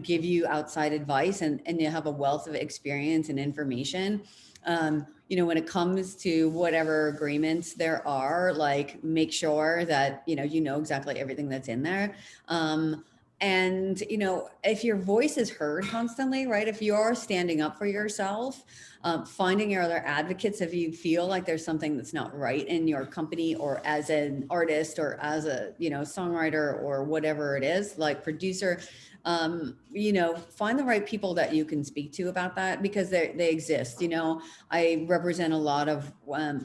give you outside advice and you have a wealth of experience and information. When it comes to whatever agreements there are, like make sure that, you know exactly everything that's in there. And, if your voice is heard constantly, right? If you are standing up for yourself, finding your other advocates, if you feel like there's something that's not right in your company or as an artist or as a, songwriter or whatever it is, like producer, find the right people that you can speak to about that because they exist. I represent a lot of,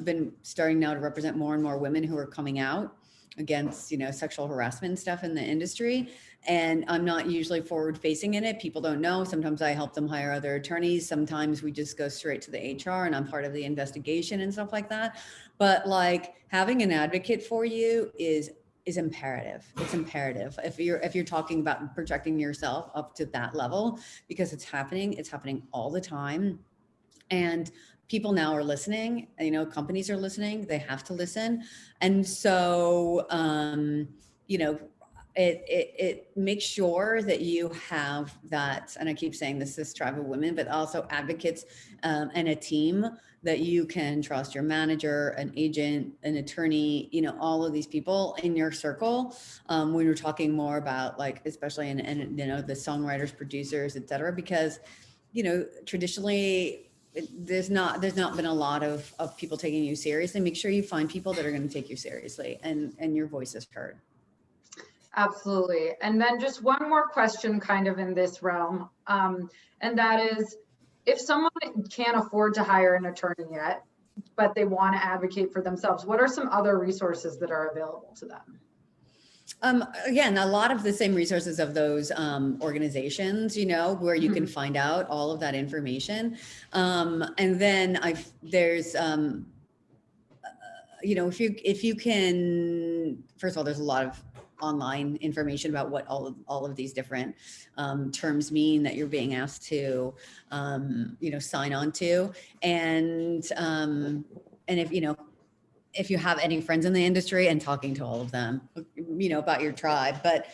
been starting now to represent more and more women who are coming out against, sexual harassment and stuff in the industry. And I'm not usually forward facing in it. People don't know. Sometimes I help them hire other attorneys. Sometimes we just go straight to the HR and I'm part of the investigation and stuff like that. But like having an advocate for you is imperative. It's imperative if you're talking about projecting yourself up to that level, because it's happening all the time. And people now are listening, companies are listening, they have to listen. And so, it makes sure that you have that, and I keep saying this tribe of women, but also advocates and a team that you can trust, your manager, an agent, an attorney, all of these people in your circle. When we're talking more about like, especially in the songwriters, producers, et cetera, because, traditionally there's not been a lot of people taking you seriously. Make sure you find people that are going to take you seriously and your voice is heard. Absolutely. And then just one more question kind of in this realm. And that is, if someone can't afford to hire an attorney yet, but they want to advocate for themselves, what are some other resources that are available to them? Again, a lot of the same resources of those organizations, where you can find out all of that information. And then there's, if you can, first of all, there's a lot of online information about what all of these different terms mean that you're being asked to, sign on to. And and if you have any friends in the industry, and talking to all of them, about your tribe. But,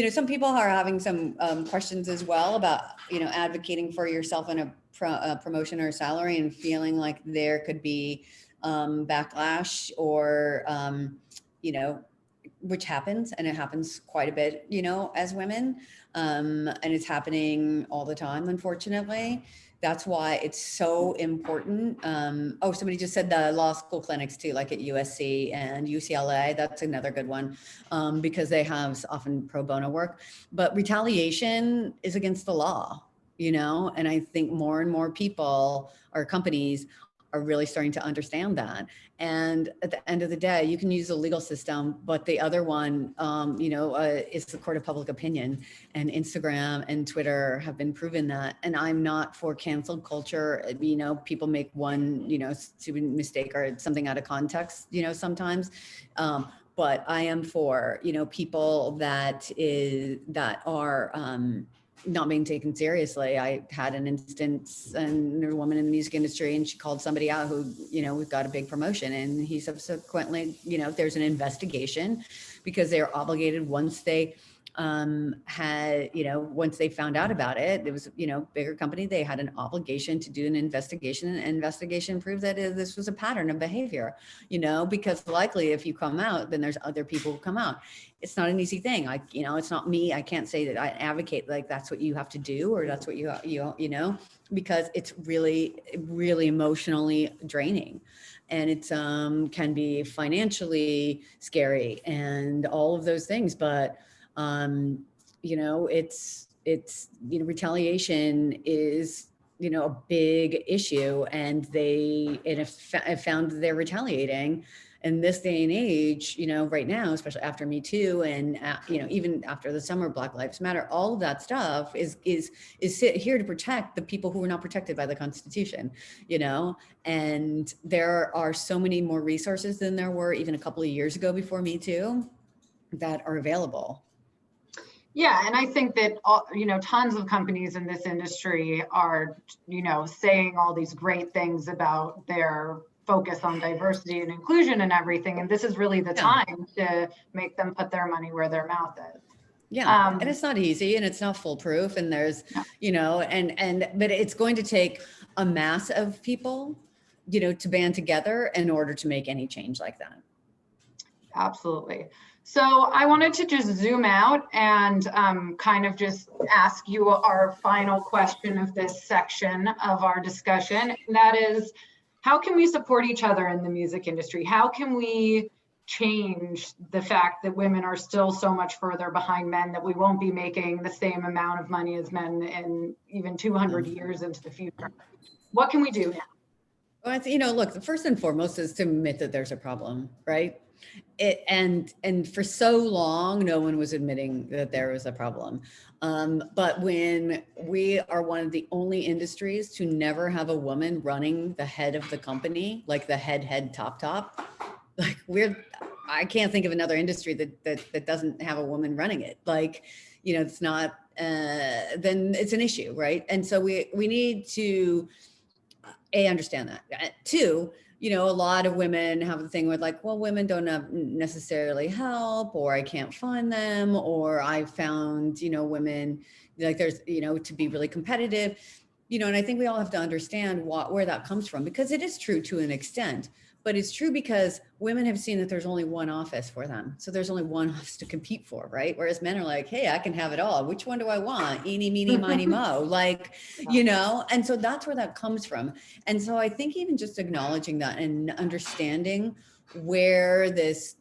some people are having some questions as well about, advocating for yourself in a promotion or salary, and feeling like there could be backlash or, which happens, and it happens quite a bit, as women. And it's happening all the time, unfortunately. That's why it's so important. Somebody just said the law school clinics too, like at USC and UCLA. That's another good one, because they have often pro bono work. But retaliation is against the law, and I think more and more people or companies are really starting to understand that. And at the end of the day, you can use the legal system, but the other one, is the court of public opinion, and Instagram and Twitter have been proven that. And I'm not for cancel culture. People make one, stupid mistake or something out of context, sometimes. But I am for, people that are, not being taken seriously. I had an instance, and a woman in the music industry, and she called somebody out who, we've got a big promotion, and he subsequently, there's an investigation, because they're obligated once they once they found out about it, it was, bigger company, they had an obligation to do an investigation, and investigation proved that this was a pattern of behavior, because likely if you come out, then there's other people who come out. It's not an easy thing. It's not me. I can't say that I advocate like that's what you have to do, or that's what you because it's really, really emotionally draining. And it's can be financially scary and all of those things. But it's retaliation is a big issue, and have found they're retaliating in this day and age, right now, especially after Me Too, and even after the summer Black Lives Matter, all of that stuff is here to protect the people who were not protected by the Constitution, and there are so many more resources than there were even a couple of years ago before Me Too that are available. Yeah, and I think that tons of companies in this industry are, saying all these great things about their focus on diversity and inclusion and everything, and this is really the time to make them put their money where their mouth is. Yeah, and it's not easy, and it's not foolproof, and there's, but it's going to take a mass of people, to band together in order to make any change like that. Absolutely. So I wanted to just zoom out and kind of just ask you our final question of this section of our discussion. And that is, how can we support each other in the music industry? How can we change the fact that women are still so much further behind men, that we won't be making the same amount of money as men in even 200 years into the future? What can we do now? Well, look, the first and foremost is to admit that there's a problem, right? And for so long, no one was admitting that there was a problem. But when we are one of the only industries to never have a woman running the head of the company, like the head, top, like I can't think of another industry that doesn't have a woman running it. Like, it's not, then it's an issue, right? And so we need to, understand that. Two, a lot of women have the thing with like, well, women don't have necessarily help, or I can't find them, or I found, women like there's, to be really competitive, and I think we all have to understand where that comes from, because it is true to an extent, but it's true because women have seen that there's only one office for them. So there's only one office to compete for, right? Whereas men are like, hey, I can have it all. Which one do I want? Eeny, meeny, miny, mo. Like, and so that's where that comes from. And so I think even just acknowledging that and understanding where this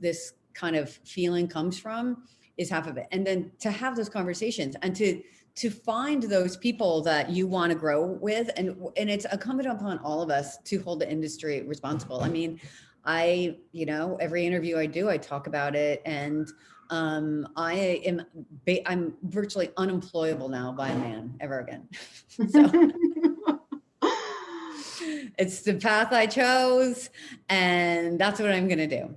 kind of feeling comes from is half of it. And then to have those conversations and to find those people that you want to grow with. And it's incumbent upon all of us to hold the industry responsible. I mean, every interview I do, I talk about it. And I'm virtually unemployable now by a man ever again. So it's the path I chose, and that's what I'm going to do.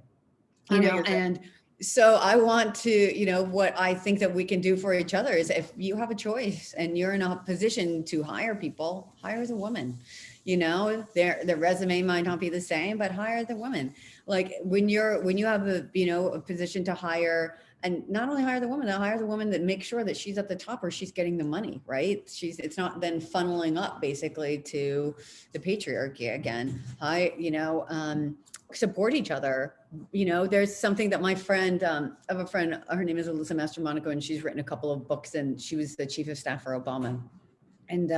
So I want to, what I think that we can do for each other is if you have a choice and you're in a position to hire people, hire the woman. Their resume might not be the same, but hire the woman. Like when you have a position to hire, and not only hire the woman, they'll hire the woman that makes sure that she's at the top or she's getting the money, right? It's not then funneling up basically to the patriarchy again. Support each other. There's something that my friend, I have a friend, her name is Alyssa Mastromonaco, and she's written a couple of books, and she was the chief of staff for Obama. And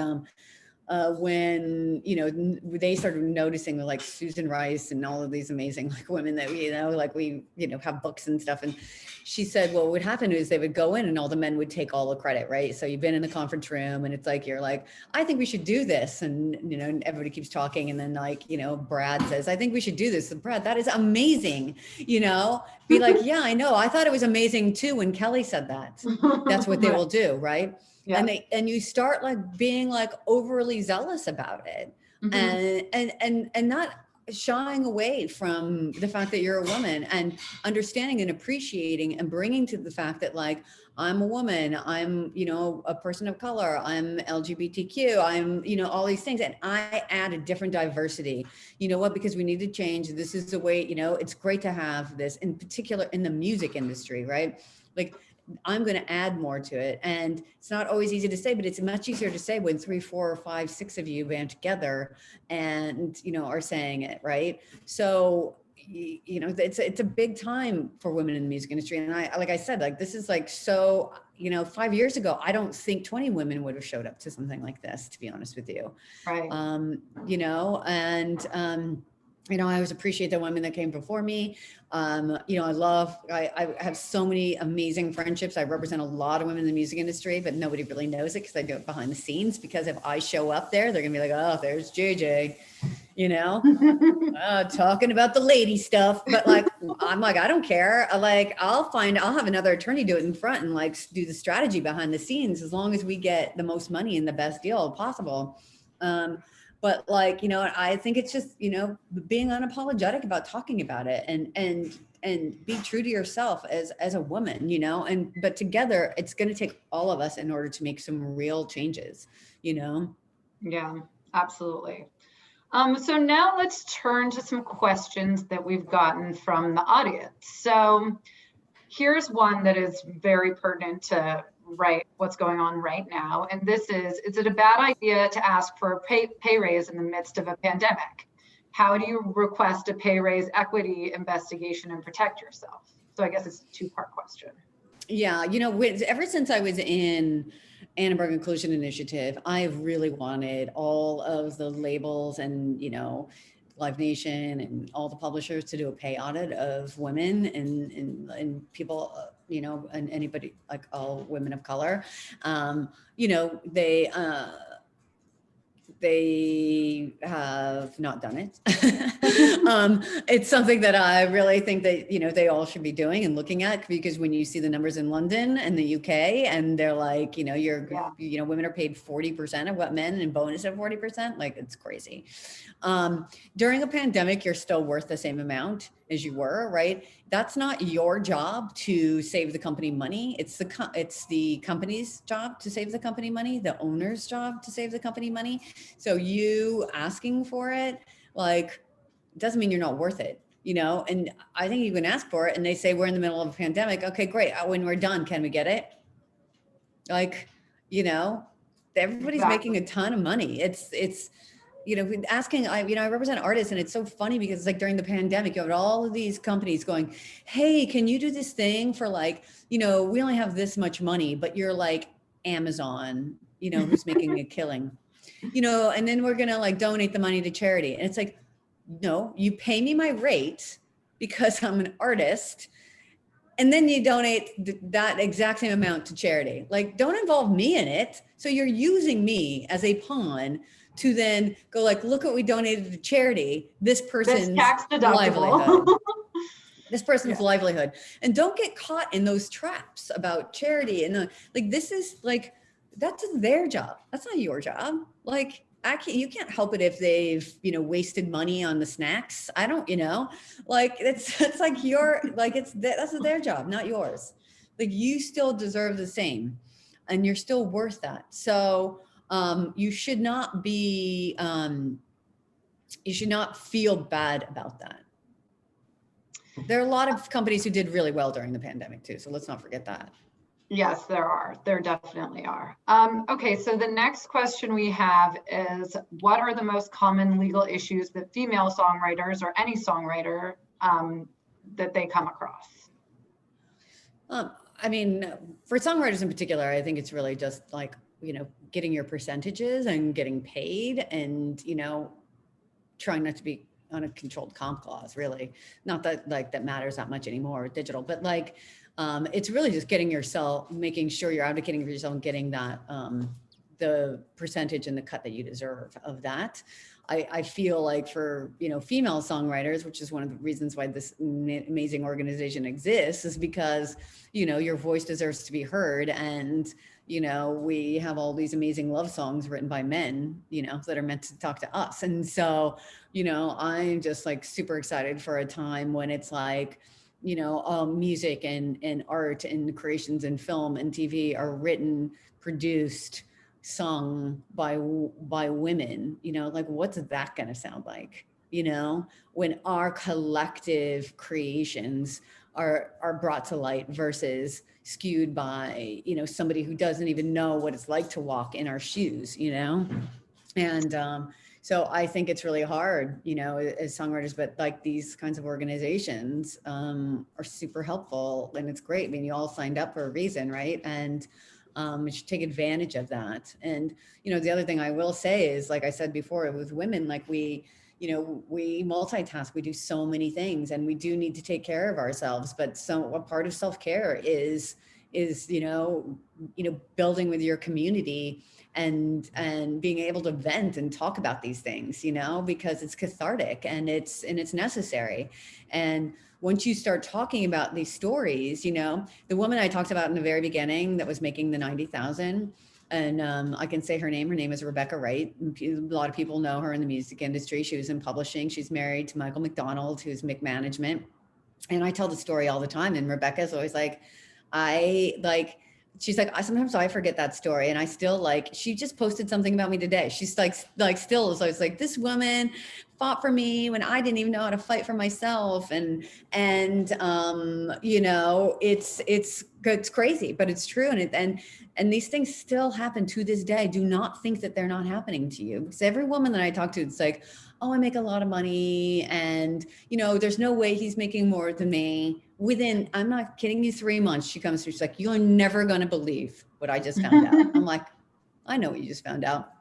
when they started noticing like Susan Rice and all of these amazing like women that we have books and stuff, and she said, well, what would happen is they would go in and all the men would take all the credit, right? So you've been in the conference room and it's like you're like, I think we should do this, and everybody keeps talking, and then Brad says, I think we should do this. And Brad, that is amazing. Be like, yeah, I know, I thought it was amazing too when Kelly said that. That's what they will do, right? Yeah. And you start like being like overly zealous about it, and not shying away from the fact that you're a woman, and understanding and appreciating and bringing to the fact that like, I'm a woman, I'm, a person of color, I'm LGBTQ, I'm, all these things. And I add a different diversity, because we need to change. This is the way, it's great to have this, in particular in the music industry, right? Like, I'm going to add more to it. And it's not always easy to say, but it's much easier to say when 3, 4, 5, 6 of you band together and, are saying it, right? So, it's a big time for women in the music industry. And like I said, like, this is like, so, 5 years ago, I don't think 20 women would have showed up to something like this, to be honest with you. Right. I always appreciate the women that came before me. I have so many amazing friendships. I represent a lot of women in the music industry, but nobody really knows it because I do it behind the scenes. Because if I show up there, they're gonna be like, oh, there's JJ, talking about the lady stuff. But like, I'm like, I don't care. I'll have another attorney do it in front and like do the strategy behind the scenes, as long as we get the most money and the best deal possible. But like, I think it's just, being unapologetic about talking about it and be true to yourself as a woman, but together it's going to take all of us in order to make some real changes, Yeah, absolutely. So now let's turn to some questions that we've gotten from the audience. So here's one that is very pertinent to what's going on right now. And this is it a bad idea to ask for a pay raise in the midst of a pandemic? How do you request a pay raise, equity investigation, and protect yourself? So I guess it's a 2-part question. Yeah, ever since I was in Annenberg Inclusion Initiative, I've really wanted all of the labels and, Live Nation and all the publishers to do a pay audit of women and people, and anybody, like all women of color. They have not done it. It's something that I really think that, they all should be doing and looking at, because when you see the numbers in London and the UK, and they're like, women are paid 40% of what men, and bonus of 40%, like, it's crazy. During a pandemic, you're still worth the same amount as you were, right? That's not your job to save the company money. It's the company's job to save the company money, the owner's job to save the company money. So you asking for it, like, doesn't mean you're not worth it, and I think you can ask for it, and they say, we're in the middle of a pandemic. Okay, great. When we're done, can we get it? Like, everybody's making a ton of money. It's asking, I represent artists, and it's so funny because it's like during the pandemic, you have all of these companies going, hey, can you do this thing for like, we only have this much money, but you're like Amazon, who's making a killing, and then we're going to like donate the money to charity. And it's like, no, you pay me my rate because I'm an artist. And then you donate that exact same amount to charity. Like, don't involve me in it. So you're using me as a pawn to then go like, look what we donated to charity. This person's livelihood. This person's livelihood. And don't get caught in those traps about charity. And like, this is like, that's their job. That's not your job. Like, you can't help it if they've, wasted money on the snacks. I don't, like it's like that's their job, not yours. Like you still deserve the same and you're still worth that. So you should not be, you should not feel bad about that. There are a lot of companies who did really well during the pandemic too. So let's not forget that. Yes, there are. There definitely are. Okay, so the next question we have is, what are the most common legal issues that female songwriters or any songwriter that they come across? I mean, for songwriters in particular, I think it's really just like, getting your percentages and getting paid and, trying not to be on a controlled comp clause, really. Not that that matters that much anymore with digital, but it's really just getting yourself, making sure you're advocating for yourself and getting that, the percentage and the cut that you deserve of that. I feel like for, female songwriters, which is one of the reasons why this amazing organization exists, is because, your voice deserves to be heard. And, we have all these amazing love songs written by men, that are meant to talk to us. And so, I'm just super excited for a time when it's music and art and creations and film and TV are written, produced, sung by women. What's that going to sound like, when our collective creations are brought to light versus skewed by, somebody who doesn't even know what it's like to walk in our shoes, and so I think it's really hard, as songwriters, but these kinds of organizations are super helpful and it's great. I mean, you all signed up for a reason, right? And you should take advantage of that. And, the other thing I will say is, like I said before, with women, we multitask, we do so many things and we do need to take care of ourselves. But a part of self-care is, building with your community and being able to vent and talk about these things, because it's cathartic and it's necessary. And once you start talking about these stories, the woman I talked about in the very beginning that was making the 90,000, and I can say her name is Rebecca Wright. A lot of people know her in the music industry. She was in publishing. She's married to Michael McDonald, who's management. And I tell the story all the time. And Rebecca's always she's like, sometimes I forget that story. And I still she just posted something about me today. She's still, so it's this woman fought for me when I didn't even know how to fight for myself. And it's crazy, but it's true. And these things still happen to this day. Do not think that they're not happening to you, because every woman that I talk to, it's oh, I make a lot of money. And, there's no way he's making more than me. Within, I'm not kidding you, 3 months, she comes through, she's like, you're never going to believe what I just found out. I'm like, I know what you just found out.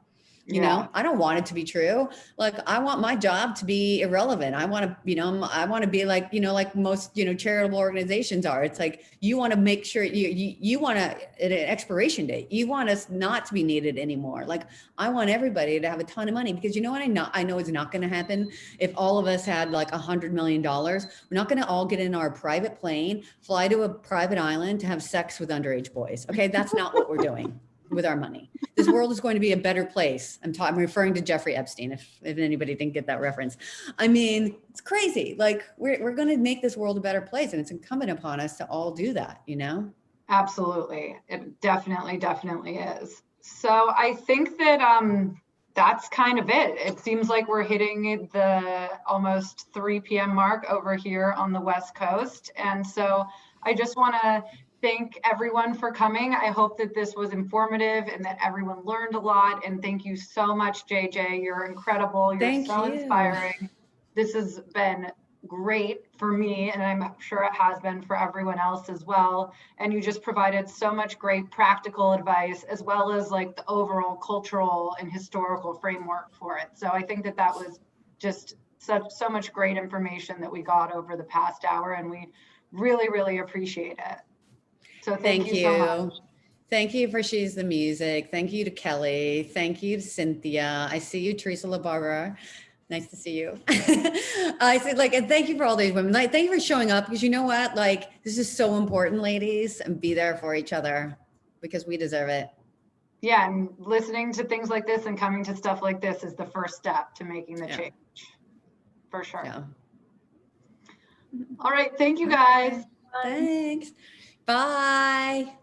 You know, I don't want it to be true. I want my job to be irrelevant. I want to, I want to be like most, charitable organizations are. It's you want to make sure you want an expiration date. You want us not to be needed anymore. I want everybody to have a ton of money, because what I know is not going to happen. If all of us had $100 million, we're not going to all get in our private plane, fly to a private island to have sex with underage boys. Okay. That's not what we're doing with our money. This world is going to be a better place. I'm referring to Jeffrey Epstein, if anybody didn't get that reference. I mean, it's crazy. We're going to make this world a better place, and it's incumbent upon us to all do that, Absolutely. It definitely is. So I think that that's kind of it. It seems like we're hitting the almost 3 p.m. mark over here on the West Coast. And so I just want to thank everyone for coming. I hope that this was informative and that everyone learned a lot. And thank you so much, JJ. You're incredible. You're so inspiring. This has been great for me, and I'm sure it has been for everyone else as well. And you just provided so much great practical advice, as well as the overall cultural and historical framework for it. So I think that was just so much great information that we got over the past hour, and we really, really appreciate it. So thank you so much. Thank you for She's the Music. Thank you to Kelly. Thank you to Cynthia. I see you, Teresa LaBarbara. Nice to see you. I said, and thank you for all these women. Thank you for showing up, because you know what? This is so important, ladies, and be there for each other, because we deserve it. yeah, and listening to things like this and coming to stuff like this is the first step to making the change, for sure. Yeah. All right, thank you guys. Thanks. Bye.